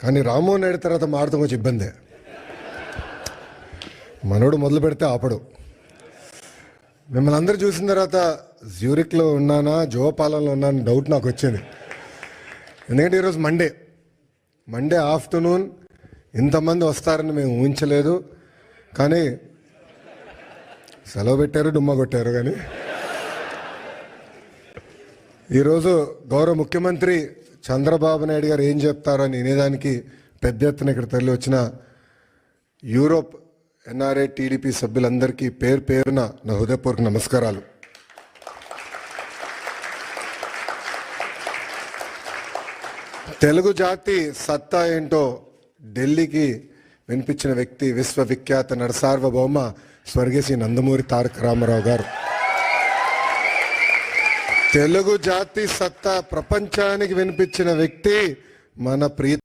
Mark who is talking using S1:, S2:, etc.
S1: కానీ రామ్మోహన్ నాయుడు తర్వాత మాడతాం కొంచెం ఇబ్బందే. మనోడు మొదలు పెడితే ఆపడు. మిమ్మల్ని అందరూ చూసిన తర్వాత జ్యూరిక్లో ఉన్నానా జోపాలంలో ఉన్నానా డౌట్ నాకు వచ్చింది. ఎందుకంటే ఈరోజు మండే ఆఫ్టర్నూన్ ఇంతమంది వస్తారని మేము ఊహించలేదు. కానీ సెలవు పెట్టారు, డుమ్మా కొట్టారు. కానీ ఈరోజు గౌరవ ముఖ్యమంత్రి చంద్రబాబు నాయుడు గారు ఏం చెప్తారని వినేదానికి పెద్ద ఎత్తున ఇక్కడ తరలి వచ్చిన యూరోప్ ఎన్ఆర్ఐ టీడీపీ సభ్యులందరికీ పేరున నా హృదయపూర్వక నమస్కారాలు. తెలుగు జాతి సత్తా ఏంటో ఢిల్లీకి వినిపించిన వ్యక్తి విశ్వవిఖ్యాత నరసార్వభౌమ స్వర్గీయ శ్రీ నందమూరి తారక రామారావు గారు. తెలుగు జాతి సత్తా ప్రపంచానికి వినిపించిన వ్యక్తి మన ప్రీతి